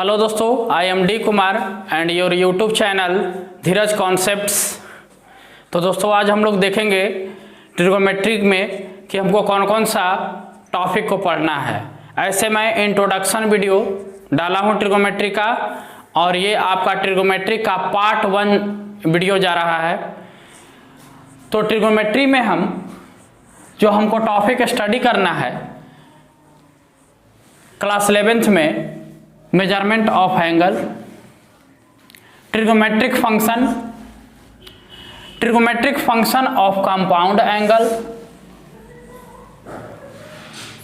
Hello दोस्तों, I am D Kumar and your YouTube channel Dheeraj concepts. तो दोस्तों आज हम लोग देखेंगे ट्रिगोमेट्री में कि हमको कौन कौन सा टॉपिक को पढ़ना है। ऐसे मैं इंट्रोडक्शन वीडियो डाला हूँ ट्रिगोमेट्री का, और ये आपका ट्रिगोमेट्री का पार्ट 1 वीडियो जा रहा है। तो ट्रिगोमेट्री में जो हमको टॉपिक स्टडी करना है क्लास 11th में, measurement of angle, trigonometric function of compound angle,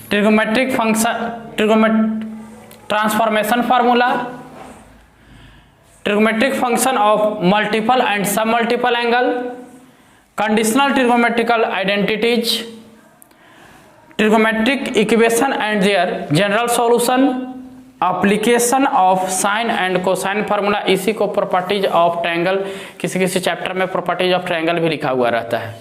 trigonometric function transformation formula, trigonometric function of multiple and sub multiple angle, conditional trigonometrical identities, trigonometric equation and their general solution, application of sine and cosine formula. इसी को properties of triangle, किसी किसी chapter में properties of triangle भी लिखा हुआ रहता है।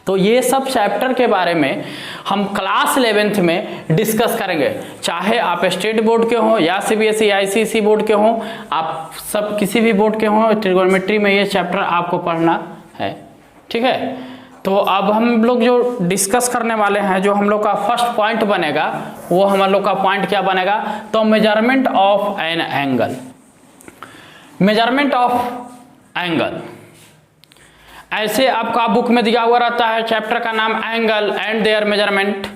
तो ये सब चैप्टर के बारे में हम क्लास 11th में डिस्कस करेंगे। चाहे आप स्टेट बोर्ड के हों या सीबीएसई आईसीएसई बोर्ड के हों, आप सब किसी भी बोर्ड के हों, ट्रिगोनोमेट्री में ये चैप्टर आपको पढ़ना है। ठीक है, तो अब हम लोग जो डिस्कस करने वाले हैं, जो हम लोग का फर्स्ट पॉइंट बनेगा, वो हम लोग का पॉइंट क्या बनेगा, तो measurement of an angle. Measurement of angle ऐसे आपका बुक में दिया हुआ रहता है, चैप्टर का नाम एंगल एंड देयर मेजरमेंट।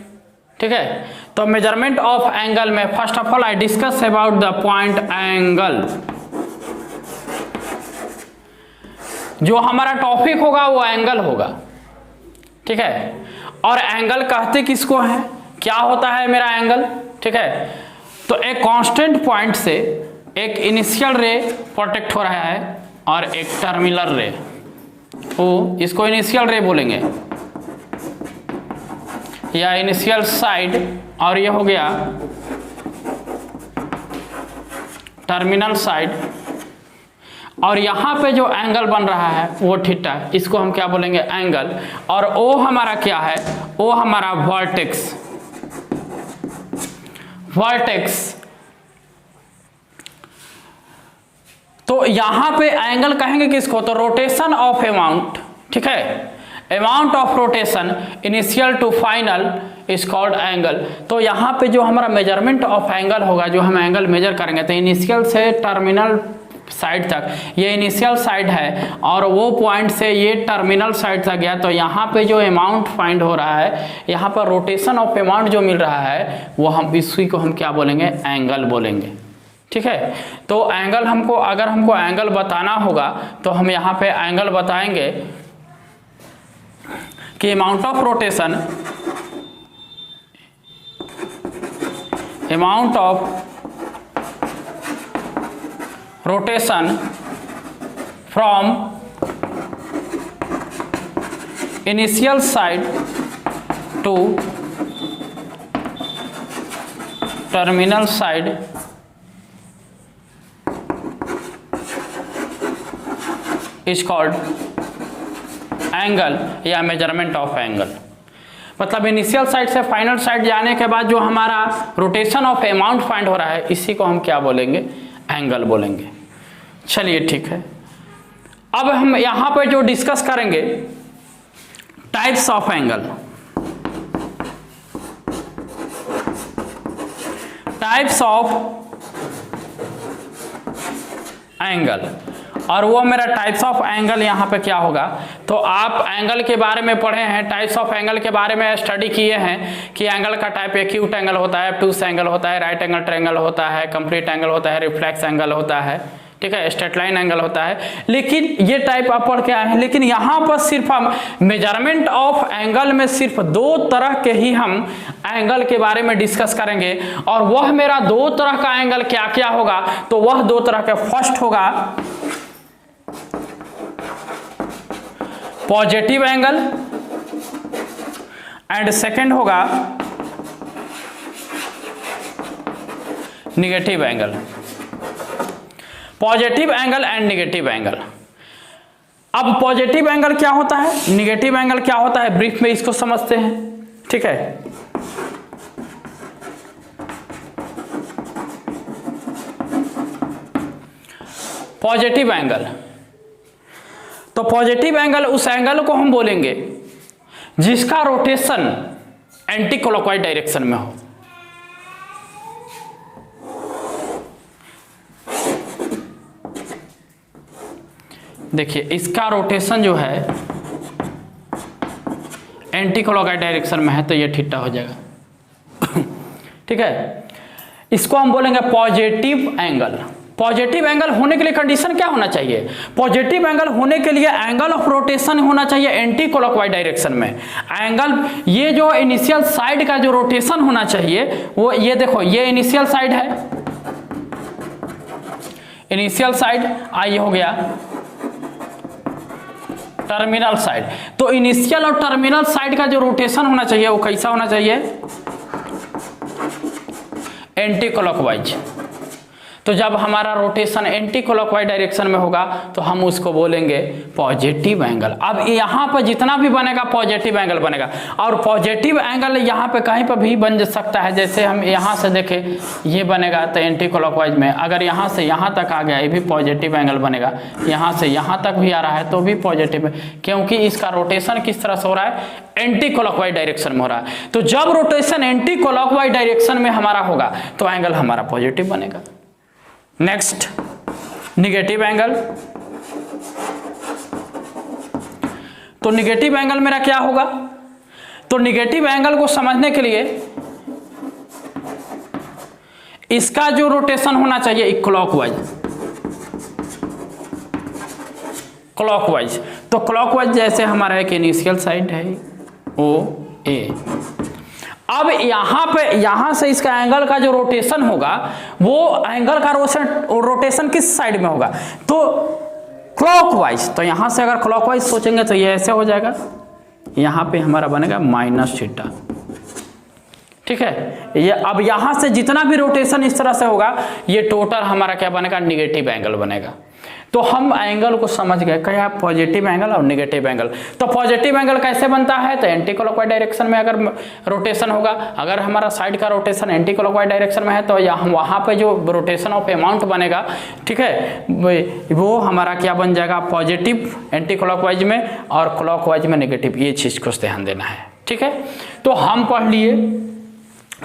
ठीक है, तो मेजरमेंट ऑफ एंगल में first of all I discuss about the point angle. जो हमारा टॉपिक होगा वो एंगल होगा। ठीक है, और एंगल कहते किसको है, क्या होता है मेरा एंगल। ठीक है, तो एक कांस्टेंट पॉइंट से एक इनिशियल रे प्रोटेक्ट हो रहा है और एक टर्मिनल रे, तो इसको इनिशियल रे बोलेंगे या इनिशियल साइड, और ये हो गया टर्मिनल साइड। और यहाँ पे जो एंगल बन रहा है वो थीटा, इसको हम क्या बोलेंगे, एंगल। और ओ हमारा क्या है, ओ हमारा वर्टेक्स। तो यहाँ पे एंगल कहेंगे किसको, तो रोटेशन ऑफ अमाउंट। ठीक है, amount of rotation initial to final is called angle. तो यहाँ पे जो हमारा मेजरमेंट ऑफ एंगल होगा, जो हम एंगल मेजर करेंगे, तो इनिशियल से टर्मिनल साइड तक, ये इनिशियल साइड है और वो पॉइंट से ये टर्मिनल साइड तक गया, तो यहाँ पे जो अमाउंट फाइंड हो रहा है, यहाँ पर रोटेशन ऑफ अमाउंट जो मिल रहा है, वो हम इसी को हम क्या बोलेंगे, एंगल बोलेंगे। ठीक है, तो एंगल अगर हमको एंगल बताना होगा तो हम यहाँ पे एंगल बताएंगे कि amount of rotation from initial side to terminal side is called angle या मेजरमेंट ऑफ एंगल। मतलब इनिशियल साइड से फाइनल साइड जाने के बाद जो हमारा रोटेशन ऑफ अमाउंट फाइंड हो रहा है, इसी को हम क्या बोलेंगे, एंगल बोलेंगे। चलिए ठीक है, अब हम यहां पे जो डिस्कस करेंगे types of angle. Types of angle, और वो मेरा टाइप्स ऑफ एंगल यहाँ पे क्या होगा, तो आप एंगल के बारे में पढ़े हैं, टाइप्स ऑफ एंगल के बारे में स्टडी किए हैं कि एंगल का टाइप एक्यूट एंगल होता है, ऑब्टूस एंगल होता है, राइट एंगल ट्रायंगल होता है, कंप्लीट एंगल होता है, रिफ्लेक्स एंगल होता है, ठीक है, स्ट्रेट लाइन एंगल होता है। लेकिन ये टाइप आप पढ़ के आए हैं, लेकिन यहाँ पर सिर्फ हम मेजरमेंट ऑफ एंगल में सिर्फ 2 तरह के ही हम एंगल के बारे में डिस्कस करेंगे। और वह मेरा 2 तरह का एंगल क्या क्या होगा, तो वह 2 तरह के, फर्स्ट होगा पॉजिटिव एंगल एंड सेकंड होगा negative angle. Positive angle and negative angle. अब पॉजिटिव एंगल क्या होता है, निगेटिव एंगल क्या होता है, ब्रीफ में इसको समझते हैं। ठीक है, पॉजिटिव एंगल, तो पॉजिटिव एंगल उस एंगल को हम बोलेंगे जिसका रोटेशन एंटी क्लॉकवाइज डायरेक्शन में हो। देखिए इसका रोटेशन जो है एंटी क्लॉकवाइज डायरेक्शन में है तो ये थीटा हो जाएगा। ठीक है, इसको हम बोलेंगे पॉजिटिव एंगल। पॉजिटिव एंगल होने के लिए कंडीशन क्या होना चाहिए? पॉजिटिव एंगल होने के लिए एंगल ऑफ रोटेशन होना चाहिए एंटी क्लॉकवाइज डायरेक्शन में। एंगल, ये जो इनिशियल साइड का जो रोटेशन होना चाहिए वो, ये देखो ये इनिशियल साइड है, इनिशियल साइड आई हो गया टर्मिनल साइड। तो इनिशियल और टर्मिनल साइड का जो रोटेशन होना चाहिए वो कैसा होना चाहिए? Anti clockwise. तो जब हमारा रोटेशन एंटी क्लॉकवाइज डायरेक्शन में होगा तो हम उसको बोलेंगे पॉजिटिव एंगल। अब यहाँ पर जितना भी बनेगा पॉजिटिव एंगल बनेगा, और पॉजिटिव एंगल यहाँ पे कहीं पर भी बन सकता है। जैसे हम यहाँ से देखें ये बनेगा तो एंटी क्लॉकवाइज में, अगर यहाँ से यहाँ तक आ गया ये भी पॉजिटिव एंगल बनेगा, यहाँ से यहाँ तक भी आ रहा है तो भी पॉजिटिव, क्योंकि इसका रोटेशन किस तरह से हो रहा है? एंटी क्लॉकवाइज डायरेक्शन में हो रहा है। तो जब रोटेशन एंटी क्लॉकवाइज डायरेक्शन में हमारा होगा तो एंगल हमारा पॉजिटिव बनेगा। Next, negative angle. तो निगेटिव एंगल मेरा क्या होगा? तो निगेटिव एंगल को समझने के लिए इसका जो रोटेशन होना चाहिए क्लॉकवाइज, क्लॉकवाइज। तो क्लॉकवाइज जैसे हमारा एक इनिशियल साइड है ओ ए, अब यहां से इसका एंगल का जो रोटेशन होगा वो एंगल का रोटेशन किस साइड में होगा? तो क्लॉकवाइज। तो यहां से अगर क्लॉकवाइज सोचेंगे तो ये ऐसे हो जाएगा, यहां पे हमारा बनेगा माइनस थीटा। ठीक है, ये अब यहां से जितना भी रोटेशन इस तरह से होगा ये टोटल हमारा क्या बनेगा? निगेटिव एंगल बनेगा। तो हम एंगल को समझ गए, क्या? पॉजिटिव एंगल और निगेटिव एंगल। तो पॉजिटिव एंगल कैसे बनता है? तो एंटी क्लॉकवाइज डायरेक्शन में अगर रोटेशन होगा, अगर हमारा साइड का रोटेशन एंटी क्लॉकवाइज डायरेक्शन में है तो यहाँ वहाँ पे जो रोटेशन ऑफ अमाउंट बनेगा, ठीक है, वो हमारा क्या बन जाएगा? पॉजिटिव एंटी क्लॉकवाइज में और क्लॉकवाइज में निगेटिव। ये चीज़ को ध्यान देना है। ठीक है, तो हम पढ़ लिए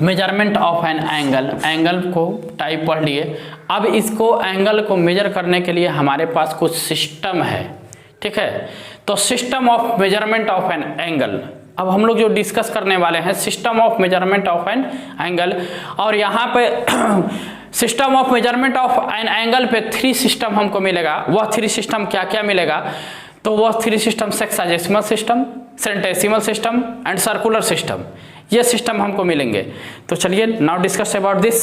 measurement of an angle, angle को टाइप पढ़ लिए। अब इसको एंगल को मेजर करने के लिए हमारे पास कुछ सिस्टम है। ठीक है, तो system of measurement of an angle, अब हम लोग जो डिस्कस करने वाले हैं system of measurement of an angle. और यहाँ पे system of measurement of an angle पे 3 सिस्टम हमको मिलेगा। वह 3 सिस्टम क्या क्या मिलेगा? तो वह 3 system sexagesimal system, centesimal system and circular system, ये सिस्टम हमको मिलेंगे। तो चलिए नाउ डिस्कस अबाउट दिस।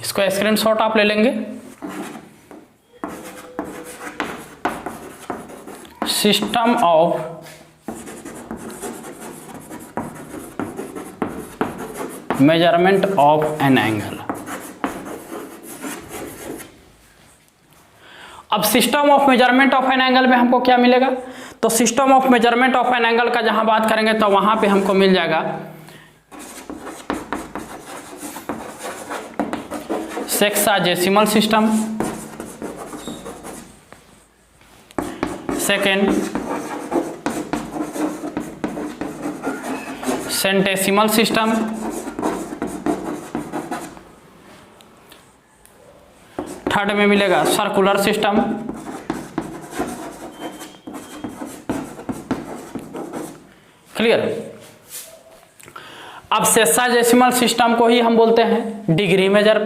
इसको स्क्रीनशॉट आप ले लेंगे। System of measurement of an angle. अब system of measurement of an angle में हमको क्या मिलेगा? तो system of measurement of an angle का जहां बात करेंगे तो वहां पे हमको मिल जाएगा sexagesimal system, second centesimal system, third में मिलेगा सर्कुलर सिस्टम, क्लियर। अब सेक्साजेसिमल सिस्टम को ही हम बोलते हैं डिग्री मेजर।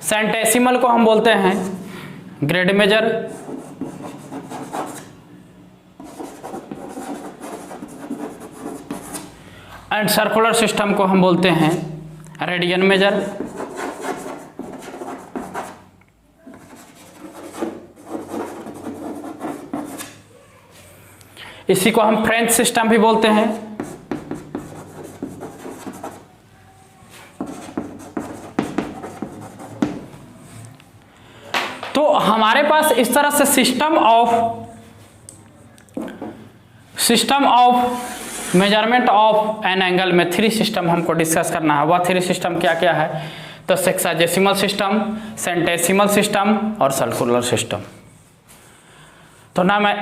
सेंटेसिमल को हम बोलते हैं grade measure. And circular system को हम बोलते हैं रेडियन मेजर। इसी को हम फ्रेंच सिस्टम भी बोलते हैं। तो हमारे पास इस तरह से system of measurement of an angle में 3 सिस्टम हमको डिस्कस करना है। वह 3 सिस्टम क्या क्या है? तो सेक्साजेसिमल सिस्टम, सेंटेसिमल सिस्टम और सर्कुलर सिस्टम। तो ना मैं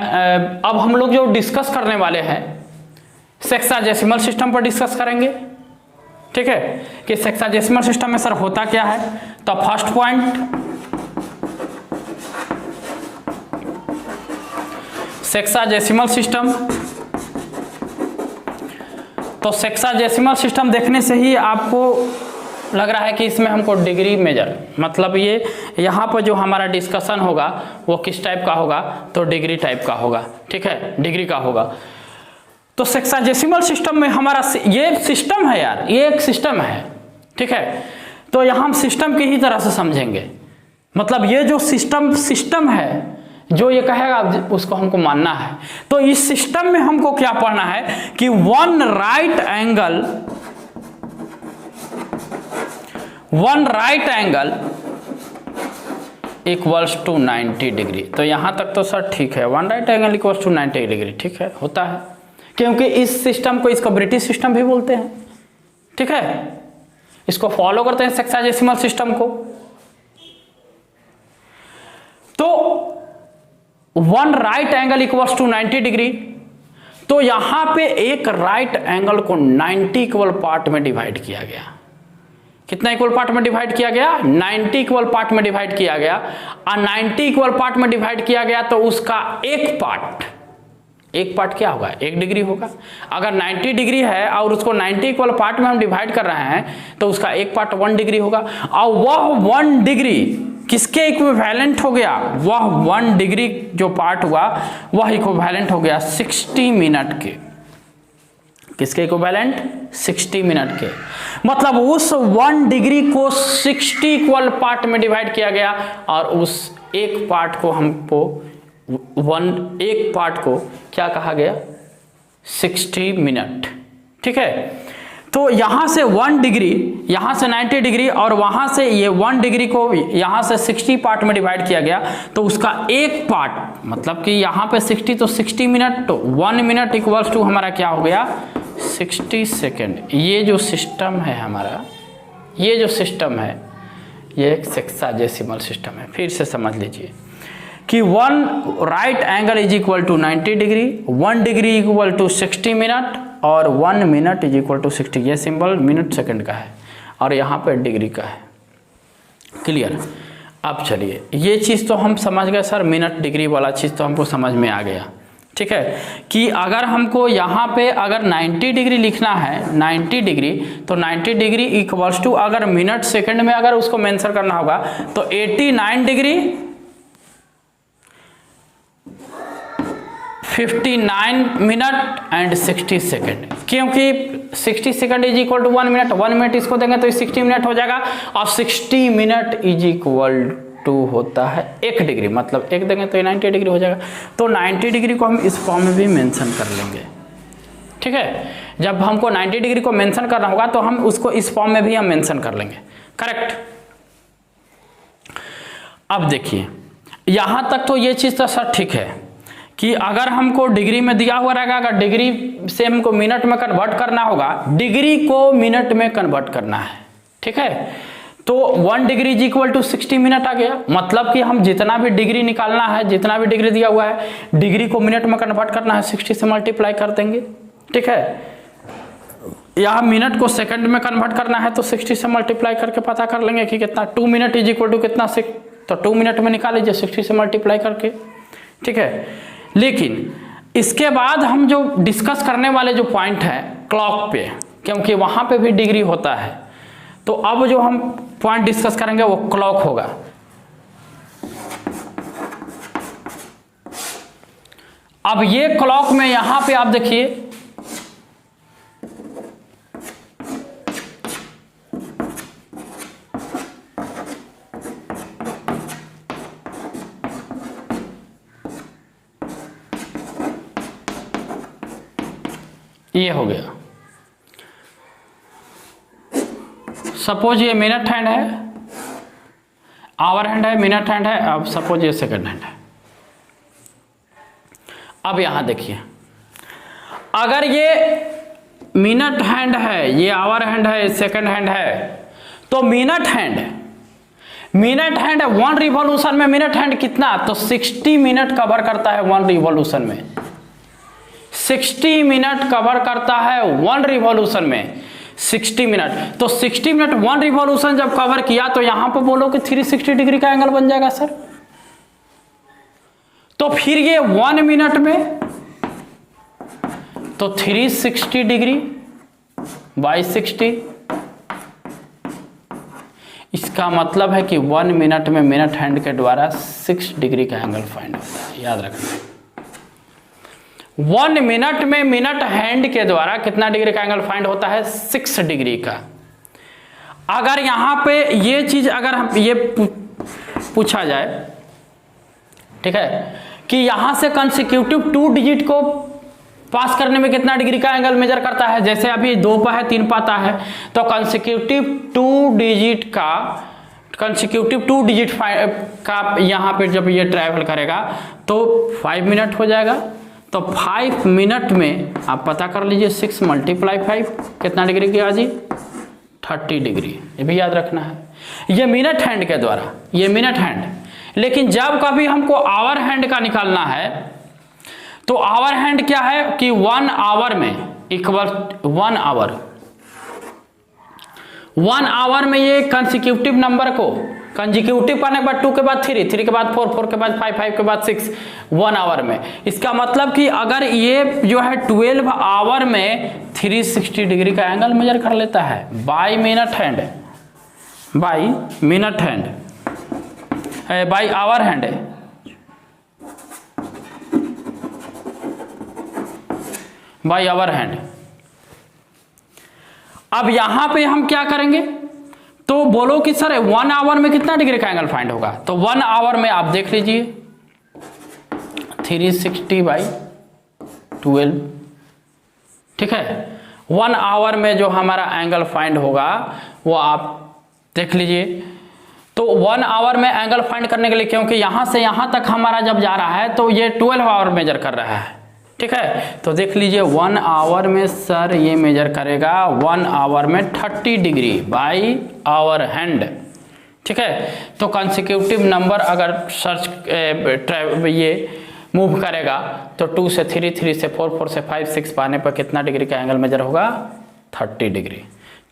अब हम लोग जो डिस्कस करने वाले हैं सेक्साजेसिमल सिस्टम पर डिस्कस करेंगे। ठीक है, कि सेक्साजेसिमल सिस्टम में सर होता क्या है। तो फर्स्ट पॉइंट, सेक्साजेसिमल सिस्टम। तो सेक्साजेसिमल सिस्टम देखने से ही आपको लग रहा है कि इसमें हमको डिग्री मेजर, मतलब ये यहाँ पर जो हमारा डिस्कशन होगा वो किस टाइप का होगा? तो डिग्री टाइप का होगा। ठीक है, डिग्री का होगा। तो सेक्साजेसिमल सिस्टम में हमारा ये सिस्टम है यार, ये एक सिस्टम है। ठीक है, तो यहाँ हम सिस्टम की ही तरह से समझेंगे। मतलब ये जो सिस्टम है, जो ये कहेगा उसको हमको मानना है। तो इस सिस्टम में हमको क्या पढ़ना है कि one right angle equals to 90 degree. तो यहां तक तो सर ठीक है, one right angle equals to 90 degree. ठीक है, होता है, क्योंकि इस सिस्टम को इसको ब्रिटिश सिस्टम भी बोलते हैं। ठीक है, इसको फॉलो करते हैं सेक्साजेसिमल सिस्टम को। तो one right angle equals to 90 degree. तो यहां पे एक राइट एंगल को 90 इक्वल पार्ट में डिवाइड किया गया। कितना इक्वल पार्ट में डिवाइड किया गया? 90 इक्वल पार्ट में डिवाइड किया गया। और 90 इक्वल पार्ट में डिवाइड किया गया तो उसका एक पार्ट क्या होगा? 1 डिग्री होगा। अगर 90 डिग्री है और उसको 90 इक्वल पार्ट में हम डिवाइड कर रहे हैं तो उसका एक पार्ट 1 डिग्री होगा। और वह 1 डिग्री किसके इक्विवेलेंट हो गया? वह 1 डिग्री जो पार्ट हुआ वह इक्विवेलेंट हो गया 60 मिनट के। किसके इक्विवेलेंट? 60 मिनट के। मतलब उस 1 डिग्री को 60 इक्वल पार्ट में डिवाइड किया गया और उस एक पार्ट को हमको एक पार्ट को क्या कहा गया? 60 मिनट। ठीक है, तो यहां से 1 डिग्री, यहां से 90 डिग्री और वहां से ये 1 डिग्री को यहां से 60 पार्ट में डिवाइड किया गया तो उसका एक पार्ट, मतलब कि यहां पे 60 तो 60 मिनट, तो 1 मिनट इक्वल्स टू हमारा क्या हो गया? 60 सेकेंड। ये जो सिस्टम है हमारा, ये जो सिस्टम है ये एक सेक्साजेसिमल सिस्टम है। फिर से समझ लीजिए कि 1 right angle is equal to 90 degree, 1 degree equal to 60 minute और 1 मिनट इज इक्वल टू 60। ये सिंबल मिनट सेकंड का है और यहाँ पे डिग्री का है। क्लियर? अब चलिए, ये चीज़ तो हम समझ गए सर, मिनट डिग्री वाला चीज़ तो हमको समझ में आ गया। ठीक है, कि अगर हमको यहाँ पे अगर 90 डिग्री लिखना है, 90 डिग्री, तो 90 डिग्री इक्वल्स टू अगर मिनट सेकंड में अगर उसको मेंशन करना होगा तो 89 डिग्री 59 मिनट एंड 60 सेकेंड। क्योंकि 60 second is equal to 1 minute, 1 minute इसको देंगे तो 60 मिनट हो जाएगा और 60 मिनट इज इक्वल टू होता है 1 डिग्री, मतलब 1 देंगे तो 90 डिग्री हो जाएगा। तो 90 डिग्री को हम इस फॉर्म में भी मेंशन कर लेंगे। ठीक है, जब हमको 90 डिग्री को मेंशन करना होगा तो हम उसको इस फॉर्म में भी हम मेंशन कर लेंगे। करेक्ट? अब देखिए, यहां तक तो ये चीज तो सर ठीक है कि अगर हमको डिग्री में दिया हुआ रहेगा, अगर डिग्री से हमको मिनट में कन्वर्ट करना होगा, डिग्री को मिनट में कन्वर्ट करना है। ठीक है, तो 1 degree is equal to 60 minute आ गया। मतलब कि हम जितना भी डिग्री निकालना है, जितना भी डिग्री दिया हुआ है, डिग्री को मिनट में कन्वर्ट करना है, 60 से मल्टीप्लाई कर देंगे। ठीक है, यहाँ मिनट को सेकंड में कन्वर्ट करना है तो 60 से मल्टीप्लाई करके पता कर लेंगे कि कितना 2 मिनट इज इक्वल टू कितना, तो 2 मिनट में निकाल लीजिए 60 से मल्टीप्लाई करके। ठीक है, लेकिन इसके बाद हम जो डिस्कस करने वाले जो पॉइंट है क्लॉक पे, क्योंकि वहां पे भी डिग्री होता है, तो अब जो हम पॉइंट डिस्कस करेंगे वो क्लॉक होगा। अब ये क्लॉक में यहां पे आप देखिए, ये हो गया। सपोज ये मिनट हैंड है, आवर हैंड है, मिनट हैंड है, अब सपोज ये सेकंड हैंड है। अब यहां देखिए, अगर ये मिनट हैंड है, ये आवर हैंड है, सेकंड हैंड है, तो मिनट हैंड 1 रिवॉल्यूशन में मिनट हैंड कितना, तो 60 मिनट कवर करता है 1 रिवॉल्यूशन में, 60 मिनट कवर करता है 1 रिवॉल्यूशन में, 60 मिनट। तो 60 मिनट 1 रिवॉल्यूशन जब कवर किया तो यहां पर बोलो कि 360 डिग्री का एंगल बन जाएगा सर। तो फिर ये 1 मिनट में तो 360 डिग्री बाई 60, इसका मतलब है कि 1 मिनट में मिनट हैंड के द्वारा 6 डिग्री का एंगल फाइंड होता है, याद रखना। 1 मिनट में मिनट हैंड के द्वारा कितना डिग्री का एंगल फाइंड होता है, 6 डिग्री का। अगर यहां पे ये चीज अगर हम ये पूछा जाए, ठीक है, कि यहां से कंसेक्यूटिव 2 डिजिट को पास करने में कितना डिग्री का एंगल मेजर करता है, जैसे अभी 2 पा है 3 पाता है, तो कंसेक्यूटिव 2 डिजिट का यहां पे जब ये ट्रैवल करेगा तो 5 मिनट हो जाएगा। तो 5 मिनट में आप पता कर लीजिए 6 × 5 कितना डिग्री की आजी, 30 डिग्री, ये भी याद रखना है। ये मिनट हैंड के द्वारा, ये मिनट हैंड। लेकिन जब कभी हमको आवर हैंड का निकालना है तो आवर हैंड क्या है कि 1 आवर में इक्वल 1 आवर में ये कंसेक्यूटिव नंबर को कंसेक्यूटिव करने के बाद 2 के बाद 3 के बाद 4 के बाद 5 के बाद 6 1 आवर में। इसका मतलब कि अगर ये जो है 12 आवर में 360 डिग्री का एंगल मेजर कर लेता है by minute hand, by hour hand, by hour hand. अब यहां पे हम क्या करेंगे, तो बोलो कि सर 1 आवर में कितना डिग्री का एंगल फाइंड होगा, तो 1 आवर में आप देख लीजिए 360/12, ठीक है। 1 आवर में जो हमारा एंगल फाइंड होगा वो आप देख लीजिए। तो 1 आवर में एंगल फाइंड करने के लिए, क्योंकि यहां से यहां तक हमारा जब जा रहा है तो ये 12 आवर मेजर कर रहा है, ठीक है। तो देख लीजिए 1 आवर में सर ये मेजर करेगा 1 आवर में 30 डिग्री बाई आवर हैंड, ठीक है। तो कंसेक्यूटिव नंबर अगर सर्च ये मूव करेगा तो 2 से 3, 3 से 4, 4 से 5, 6 पाने पर कितना डिग्री का एंगल मेजर होगा, 30 डिग्री।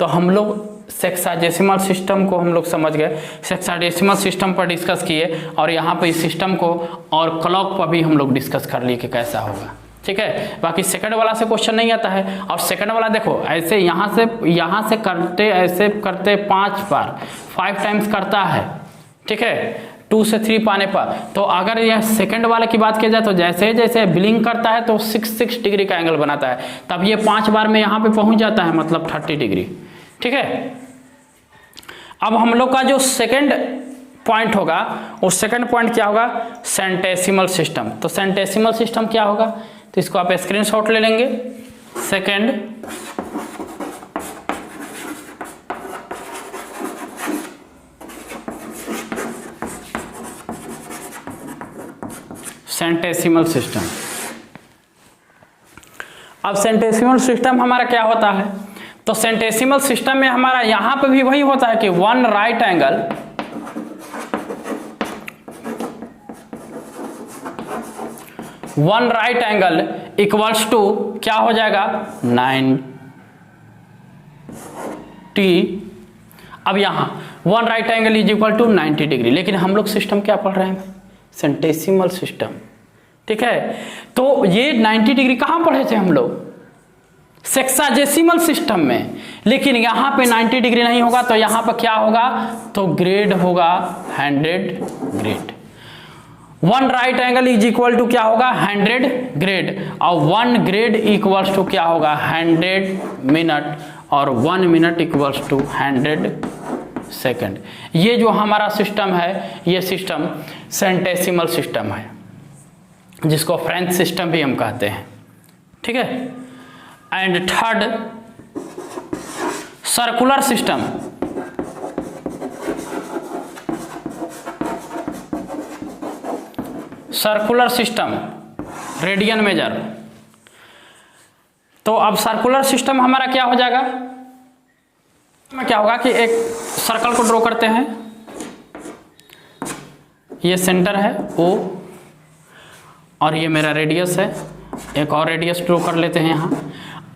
तो हम लोग सेक्साडेसिमल सिस्टम को हम लोग समझ गए, सेक्साडेसिमल सिस्टम पर डिस्कस किए, और यहाँ पे इस सिस्टम को और क्लॉक पर भी हम लोग डिस्कस कर लिए कि कैसा होगा, ठीक है। बाकी सेकंड वाला से क्वेश्चन नहीं आता है। और सेकंड वाला देखो ऐसे यहाँ से करते ऐसे करते 5 बार 5 टाइम्स करता है, ठीक है, 2 से 3 पाने पर। तो अगर यह सेकंड वाले की बात की जाए तो जैसे जैसे ब्लिंक करता है तो 6 डिग्री का एंगल बनाता है, तब ये 5 बार में यहाँ पे पहुंच जाता है, मतलब 30 डिग्री, ठीक है। अब हम लोग का जो सेकंड पॉइंट होगा, वो सेकंड पॉइंट क्या होगा, सेंटेसिमल सिस्टम। तो सेंटेसिमल सिस्टम क्या होगा, तो इसको आप स्क्रीनशॉट ले लेंगे। Second centesimal system. अब सेंटेसिमल सिस्टम हमारा क्या होता है, तो सेंटेसिमल सिस्टम में हमारा यहां पे भी वही होता है कि 1 राइट एंगल इक्वल्स टू क्या हो जाएगा, 90। अब यहां 1 right angle is equal to 90 degree. लेकिन हम लोग सिस्टम क्या पढ़ रहे हैं, सेंटेसिमल सिस्टम, ठीक है। तो ये 90 डिग्री कहां पढ़े थे हम लोग, सेक्साडेसिमल सिस्टम में। लेकिन यहां पे 90 डिग्री नहीं होगा, तो यहां पर क्या होगा, तो ग्रेड होगा 100 grade. 1 right angle is equal to क्या होगा, 100 ग्रेड, और 1 ग्रेड इक्वल्स टू क्या होगा, 100 मिनट, और 1 मिनट इक्वल्स टू 100 सेकंड। ये जो हमारा सिस्टम है, ये सिस्टम सेंटेसिमल सिस्टम है, जिसको फ्रेंच सिस्टम भी हम कहते हैं, ठीक है। And third circular system. Circular system radian major. तो अब सर्कुलर सिस्टम हमारा क्या हो जाएगा, क्या होगा कि एक सर्कल को ड्रॉ करते हैं, ये सेंटर है O और ये मेरा रेडियस है, एक और रेडियस ड्रॉ कर लेते हैं यहाँ।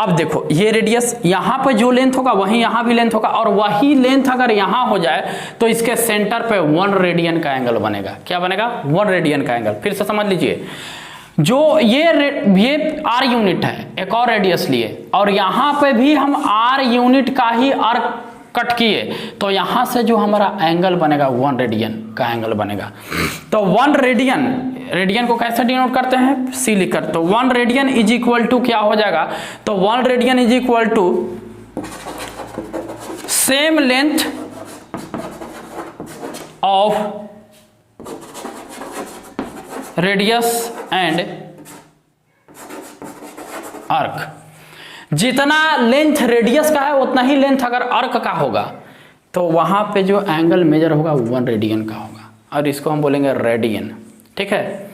अब देखो ये रेडियस यहाँ पे जो लेंथ होगा वही यहाँ भी लेंथ होगा, और वही लेंथ अगर यहाँ हो जाए तो इसके सेंटर पे 1 रेडियन का एंगल बनेगा। क्या बनेगा? 1 रेडियन का एंगल। फिर से समझ लीजिए, जो ये R यूनिट है, एक और रेडियस लिए, और यहाँ पे भी हम R यूनिट का ही आर्क कट किए, तो यहां से जो हमारा एंगल बनेगा 1 रेडियन का एंगल बनेगा। तो 1 रेडियन, रेडियन को कैसे डिनोट करते हैं? C लिखकर। तो 1 रेडियन इज इक्वल टू क्या हो जाएगा? तो 1 radian is equal to same length of radius and arc. जितना लेंथ रेडियस का है उतना ही लेंथ अगर आर्क का होगा तो वहां पे जो एंगल मेजर होगा 1 रेडियन का होगा, और इसको हम बोलेंगे रेडियन। ठीक है,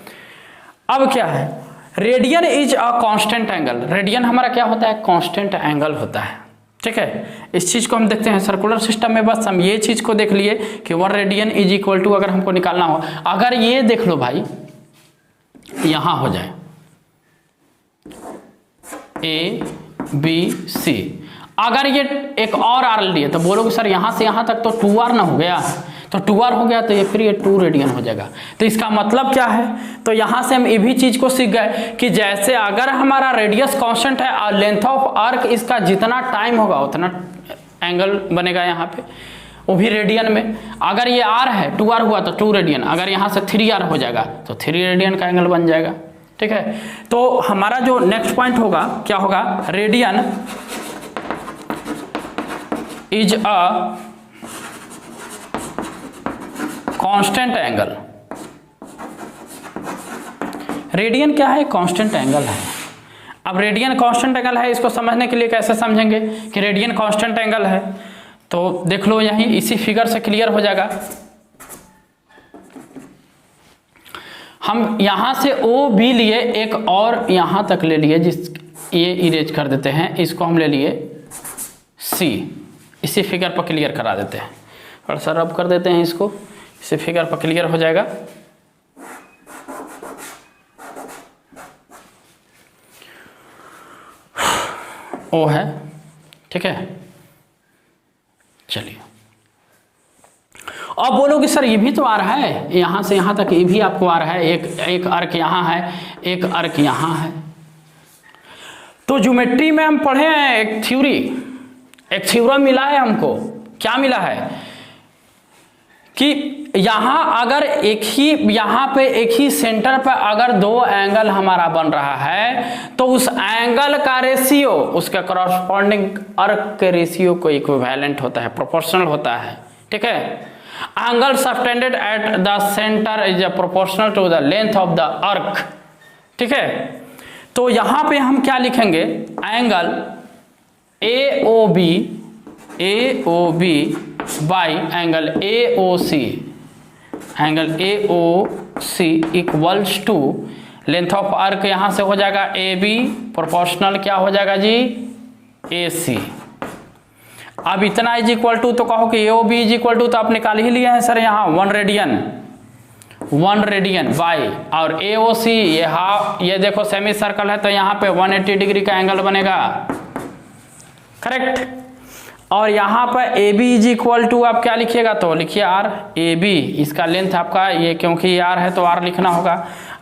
अब क्या है? Radian is a constant angle. Radian हमारा क्या होता है? कांस्टेंट एंगल होता है। ठीक है, इस चीज को हम देखते हैं सर्कुलर सिस्टम में। बस हम ये चीज को देख लिए कि 1 रेडियन इज इक्वल टू, अगर हमको निकालना हो, अगर ये देख लो भाई यहां हो जाए ABC, अगर ये एक और R लिए तो बोलोगे सर यहां से यहां तक तो 2R ना हो गया, तो 2R हो गया तो ये फिर ये 2 रेडियन हो जाएगा। तो इसका मतलब क्या है? तो यहां से हम ये भी चीज को सीख गए कि जैसे अगर हमारा रेडियस कांस्टेंट है और लेंथ ऑफ आर्क इसका जितना टाइम होगा उतना एंगल बनेगा यहाँ पे, वो भी रेडियन में। अगर ये R है 2R हुआ तो 2 रेडियन, अगर यहाँ से 3R हो जाएगा तो 3 रेडियन का एंगल बन जाएगा। ठीक है, तो हमारा जो नेक्स्ट पॉइंट होगा क्या होगा? Radian is a constant angle. Radian क्या है? कांस्टेंट एंगल है। अब रेडियन कांस्टेंट एंगल है, इसको समझने के लिए कैसे समझेंगे कि रेडियन कांस्टेंट एंगल है? तो देख लो यहीं इसी फिगर से क्लियर हो जाएगा। हम यहां से O भी लिए, एक और यहां तक ले लिए, जिस ये इरेज कर देते हैं, इसको हम ले लिए C, इसी फिगर पर क्लियर करा देते हैं। थोड़ा सा रब कर देते हैं इसको, इसी फिगर पर क्लियर हो जाएगा। O है, ठीक है। चलिए, अब बोलोगे सर ये भी तो आ रहा है, यहां से यहां तक ये भी आपको आ रहा है, एक अर्क यहां है, एक अर्क यहां है। तो ज्योमेट्री में हम पढ़े हैं एक थ्योरम मिला है हमको। क्या मिला है कि यहां अगर यहां पे एक ही सेंटर पर अगर 2 एंगल हमारा बन रहा है तो उस एंगल का रेशियो उसके कॉरस्पॉन्डिंग अर्क के रेशियो को इक्विवेलेंट होता है, प्रोपोर्शनल होता है। ठीक है, angle subtended at the centre is proportional to the length of the arc. ठीक है, तो यहां पे हम क्या लिखेंगे? Angle AOB by angle AOC equals to length of arc यहां से हो जाएगा AB प्रोपोर्शनल क्या हो जाएगा जी? AC। अब इतना इज इक्वल टू, तो कहो कि AOB इज इक्वल टू, तो आप निकाल ही लिए हैं सर यहाँ 1 रेडियन बाई, और AOC ये देखो सेमी सर्कल है तो यहाँ पे 180 डिग्री का एंगल बनेगा। करेक्ट। और यहाँ पर AB इज इक्वल टू आप क्या लिखिएगा? तो लिखिए R, AB इसका लेंथ आपका ये, क्योंकि R है तो R लिखना होगा।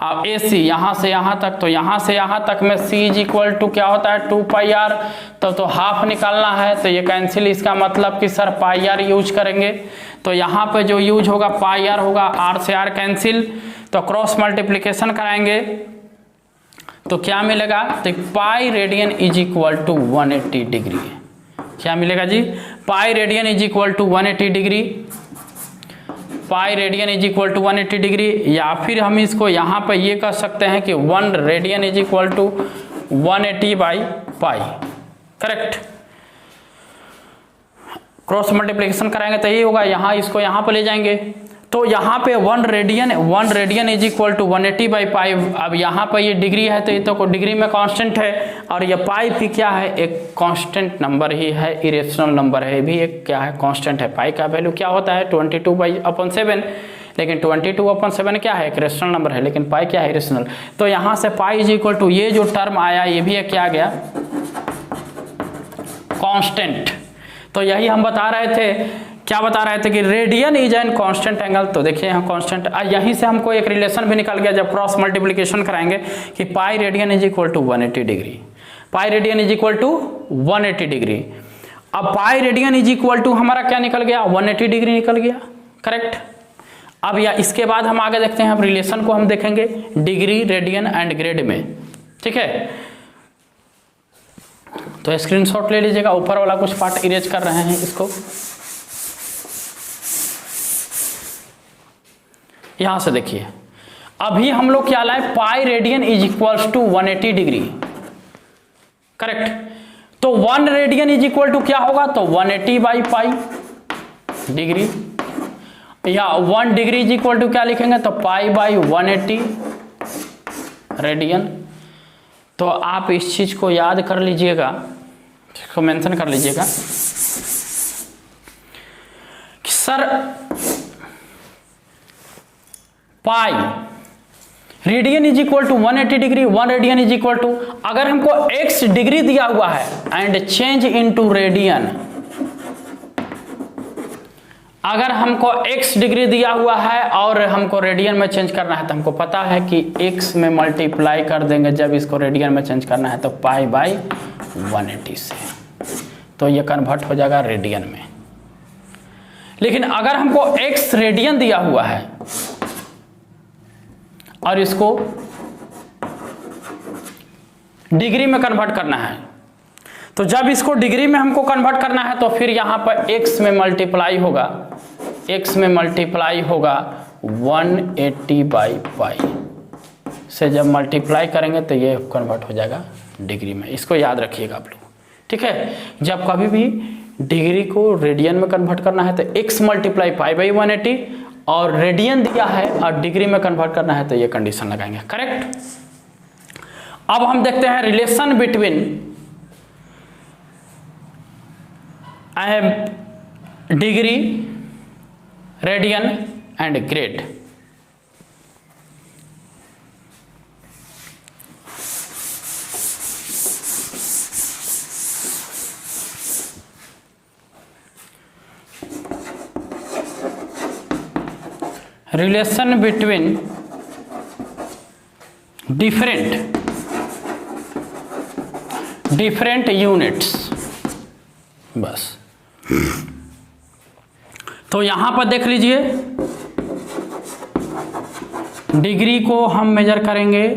अब AC यहाँ से यहाँ तक, तो यहाँ से यहाँ तक में C इज इक्वल टू क्या होता है? 2 पाई R। तो हाफ निकालना है तो ये कैंसिल, इसका मतलब कि सर पाई R यूज करेंगे। तो यहाँ पे जो यूज होगा पाई R होगा, R से R कैंसिल, तो क्रॉस मल्टीप्लीकेशन कराएंगे तो क्या मिलेगा? तो pi radian is equal to 180 degree. क्या मिलेगा जी? Pi radian is equal to 180 degree, pi radian is equal to 180 degree. या फिर हम इसको यहाँ पर ये कह सकते हैं कि 1 radian is equal to 180 by pi. Correct. Cross multiplication कराएंगे तो ये होगा, यहाँ इसको यहाँ पर ले जाएंगे तो यहाँ पे 1 रेडियन इज इक्वल टू 180/पाई। अब यहाँ पर ये डिग्री है तो ये तो डिग्री में कांस्टेंट है, और ये पाई भी क्या है, एक कांस्टेंट नंबर ही है, इरेशनल नंबर है, भी एक क्या है, कांस्टेंट है। पाई का वैल्यू क्या होता है 22/7, लेकिन 22/7 क्या है, एक रेशनल नंबर है, लेकिन पाई क्या है, इरेशनल। तो यहाँ से पाई इज इक्वल टू ये जो टर्म आया ये भी एक क्या आ गया, कांस्टेंट। तो यही हम बता रहे थे, क्या बता रहे थे कि radian is an constant angle. तो देखिए यहाँ कांस्टेंट, यहीं से हमको एक रिलेशन भी निकल गया जब क्रॉस मल्टीप्लिकेशन कराएंगे कि pi radian is equal to 180 degree, pi radian is equal to 180 degree. अब pi radian is equal to हमारा क्या निकल गया, 180 डिग्री निकल गया, करेक्ट। अब या इसके बाद हम आगे देखते हैं, हम रिलेशन को हम देखेंगे डिग्री, रेडियन एंड ग्रेड में, ठीक है। तो स्क्रीनशॉट ले लीजिएगा, ऊपर वाला कुछ पार्ट इरेज कर रहे हैं इसको, यहां से देखिए। अभी हम लोग क्या लाए, pi radian is equals to 180 degree, correct. तो 1 रेडियन इज इक्वल टू क्या होगा, तो 180/पाई डिग्री, या 1 डिग्री इज इक्वल टू क्या लिखेंगे, तो पाई/180 रेडियन। तो आप इस चीज को याद कर लीजिएगा, इसको मेंशन कर लीजिएगा कि sir pi radian is equal to 180 degree, 1 radian is equal to, अगर हमको x डिग्री दिया हुआ है एंड चेंज इनटू रेडियन, अगर हमको x डिग्री दिया हुआ है और हमको रेडियन में चेंज करना है, तो हमको पता है कि x में मल्टीप्लाई कर देंगे जब इसको रेडियन में चेंज करना है, तो पाई/180 से, तो ये कन्वर्ट हो जाएगा रेडियन में। लेकिन अगर हमको x रेडियन दिया हुआ है और इसको डिग्री में कन्वर्ट करना है, तो जब इसको डिग्री में हमको कन्वर्ट करना है तो फिर यहां पर x में मल्टीप्लाई होगा, x में मल्टीप्लाई होगा 180/पाई से, जब मल्टीप्लाई करेंगे तो ये कन्वर्ट हो जाएगा डिग्री में। इसको याद रखिएगा आप लोग, ठीक है। जब कभी भी डिग्री को रेडियन में कन्वर्ट करना है तो x मल्टीप्लाई पाई/180, और रेडियन दिया है और डिग्री में कन्वर्ट करना है तो ये कंडीशन लगाएंगे, करेक्ट। अब हम देखते हैं relation between degree, radian and grade. Relation between different units, बस। तो यहां पर देख लीजिए, डिग्री को हम मेजर करेंगे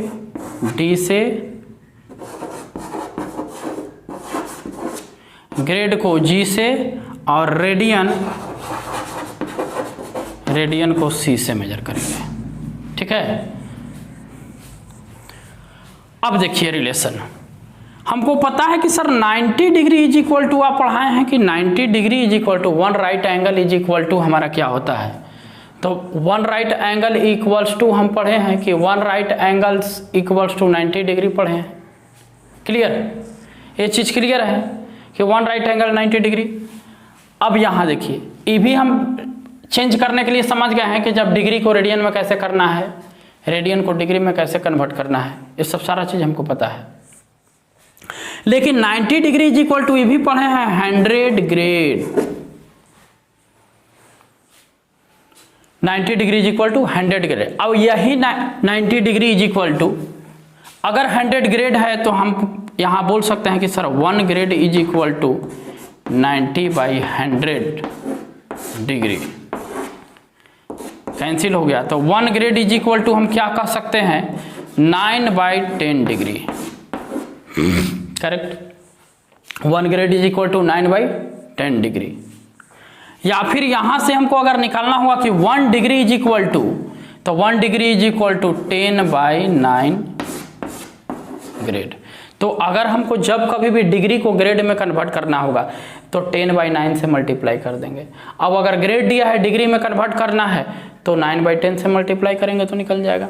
d से, ग्रेड को g से, और रेडियन को c से मेजर करेंगे, ठीक है। अब देखिए रिलेशन, हमको पता है कि sir 90 degree is equal to, आप पढ़ाए हैं कि 90 degree is equal to 1 right angle is equal to हमारा क्या होता है, तो 1 राइट एंगल इक्वल्स टू हम पढ़े हैं कि 1 right angles equals to 90 degree पढ़े हैं, क्लियर, ये चीज़ क्लियर है कि 1 राइट एंगल 90 डिग्री। अब यहाँ देखिए, ये भी हम चेंज करने के लिए समझ गए हैं कि जब डिग्री को रेडियन में कैसे करना है, रेडियन को डिग्री में कैसे कन्वर्ट करना है, ये सब सारा चीज़ हमको पता है। लेकिन 90 डिग्री इज इक्वल टू ये भी पढ़े हैं 100 grade, 90 degree is equal to 100 grade. अब यही 90 डिग्री इज इक्वल टू, अगर 100 ग्रेड है तो हम यहाँ बोल सकते हैं कि sir 1 grade is equal to 90/100 degree, cancel हो गया। तो 1 ग्रेड इज इक्वल टू हम क्या कह सकते हैं 9/10 degree, correct. 1 grade is equal to 9/10 degree. या फिर यहां से हमको अगर निकालना हुआ कि 1 डिग्री इज इक्वल टू, तो 1 degree is equal to 10/9 grade. तो अगर हमको जब कभी भी डिग्री को ग्रेड में कन्वर्ट करना होगा तो 10/9 से मल्टीप्लाई कर देंगे। अब अगर ग्रेड दिया है, डिग्री में कन्वर्ट करना है, तो 9/10 से मल्टीप्लाई करेंगे तो निकल जाएगा।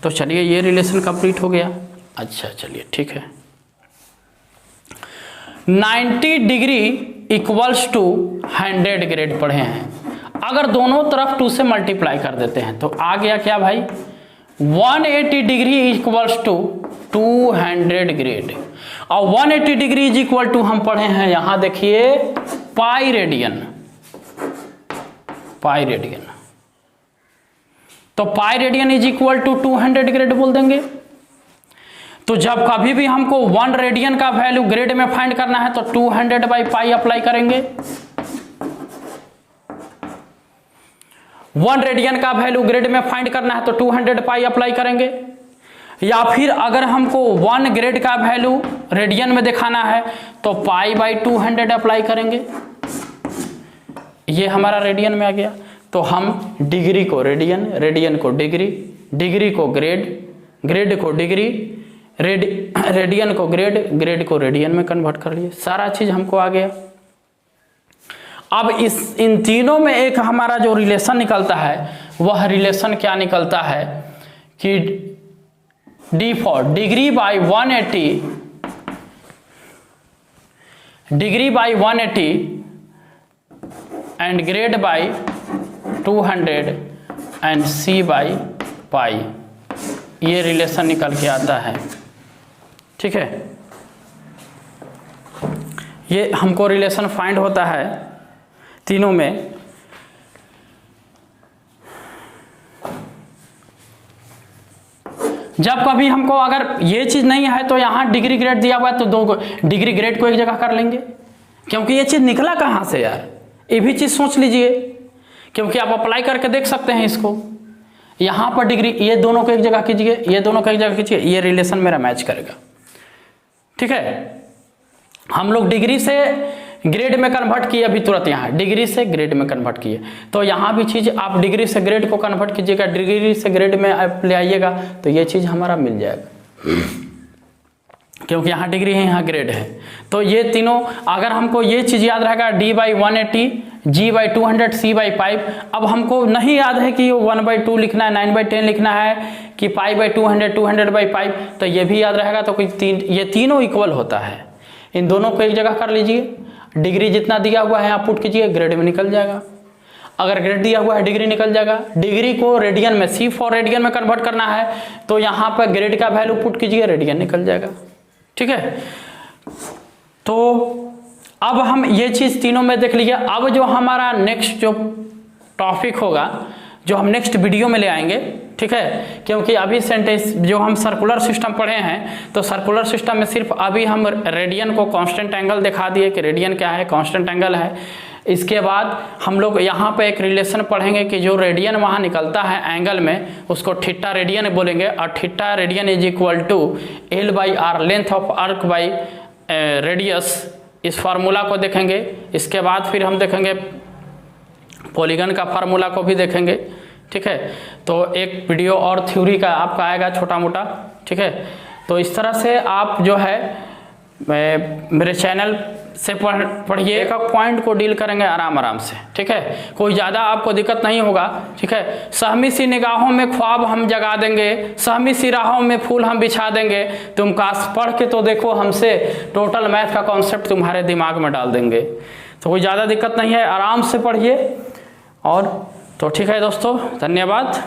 तो चलिए ये रिलेशन कंप्लीट हो गया। अच्छा चलिए ठीक है, 90 डिग्री इक्वल्स टू 100 ग्रेड पढ़े हैं। अगर दोनों तरफ 2 से मल्टीप्लाई कर देते हैं तो आ गया क्या भाई, 180 डिग्री इक्वल्स टू 200 ग्रेड। और 180 डिग्री इज इक्वल टू हम पढ़े हैं यहां देखिए पाई रेडियन। पाई रेडियन, तो pi radian is equal to 200 grade बोल देंगे। तो जब कभी भी हमको 1 रेडियन का वैल्यू ग्रेड में फाइंड करना है तो 200/पाई अप्लाई करेंगे। 1 रेडियन का वैल्यू ग्रेड में फाइंड करना है तो 200 अप्लाई करेंगे। या फिर अगर हमको 1 ग्रेड का वैल्यू रेडियन में दिखाना है तो पाई/200 अप्लाई करेंगे। ये हमारा रेडियन में आ गया। तो हम डिग्री को रेडियन, रेडियन को डिग्री, डिग्री को ग्रेड, ग्रेड को डिग्री, रेडियन को ग्रेड, ग्रेड को रेडियन में कन्वर्ट कर लिए। सारा चीज हमको आ गया। अब इन तीनों में एक हमारा जो रिलेशन निकलता है वह रिलेशन क्या निकलता है कि D for degree by 180, degree by 180 and grade by 200 and C by pi, ये रिलेशन निकल के आता है। ठीक है, ये हमको रिलेशन फाइंड होता है तीनों में। जब कभी हमको अगर ये चीज नहीं है तो यहां डिग्री ग्रेड दिया हुआ है तो 2 डिग्री ग्रेड को एक जगह कर लेंगे, क्योंकि ये चीज निकला कहां से यार, ये भी चीज सोच लीजिए, क्योंकि आप अप्लाई करके देख सकते हैं इसको। यहां पर डिग्री, ये दोनों को एक जगह कीजिए, ये दोनों को एक जगह कीजिए, ये रिलेशन मेरा मैच करेगा। ठीक है, हम लोग डिग्री से ग्रेड में कन्वर्ट किए अभी तुरंत, यहाँ डिग्री से ग्रेड में कन्वर्ट किए, तो यहाँ भी चीज आप डिग्री से ग्रेड को कन्वर्ट कीजिएगा, डिग्री से ग्रेड में आप ले आइएगा तो ये चीज हमारा मिल जाएगा, क्योंकि यहाँ डिग्री है यहाँ ग्रेड है। तो ये तीनों अगर हमको ये चीज याद रहेगा, D/180, G/200, C/5। अब हमको नहीं याद है कि 1/2 लिखना है, 9/10 लिखना है कि पाई/200, 200/5, तो ये भी याद रहेगा। तो ये तीनों इक्वल होता है, इन दोनों को एक जगह कर लीजिए, डिग्री जितना दिया हुआ है आप पुट कीजिए, ग्रेड में निकल जाएगा। अगर ग्रेड दिया हुआ है डिग्री निकल जाएगा। डिग्री को रेडियन में, C फॉर रेडियन में कन्वर्ट करना है तो यहाँ पर ग्रेड का वैल्यू पुट कीजिए, रेडियन निकल जाएगा। ठीक है, तो अब हम ये चीज तीनों में देख लीजिए। अब जो हमारा नेक्स्ट जो टॉपिक होगा, जो हम नेक्स्ट वीडियो में ले आएंगे, ठीक है, क्योंकि अभी सेंटेंस जो हम सर्कुलर सिस्टम पढ़े हैं, तो सर्कुलर सिस्टम में सिर्फ अभी हम रेडियन को कांस्टेंट एंगल दिखा दिए कि रेडियन क्या है, कांस्टेंट एंगल है। इसके बाद हम लोग यहाँ पे एक रिलेशन पढ़ेंगे कि जो रेडियन वहाँ निकलता है एंगल में, उसको थीटा रेडियन बोलेंगे, और theta radian is equal to L/R, length of arc by radius. इस फार्मूला को देखेंगे। इसके बाद फिर हम देखेंगे पॉलीगन का फार्मूला को भी देखेंगे। ठीक है, तो एक वीडियो और थ्योरी का आपका आएगा छोटा मोटा। ठीक है, तो इस तरह से आप जो है मेरे चैनल से पढ़िए, एक पॉइंट को डील करेंगे आराम से। ठीक है, कोई ज़्यादा आपको दिक्कत नहीं होगा। ठीक है, सहमी सी निगाहों में ख्वाब हम जगा देंगे, सहमी सी राहों में फूल हम बिछा देंगे, तुम काश पढ़ के तो देखो हमसे, टोटल मैथ का कॉन्सेप्ट तुम्हारे दिमाग में डाल देंगे। तो कोई ज़्यादा दिक्कत नहीं है, आराम से पढ़िए। और तो ठीक है दोस्तों, धन्यवाद।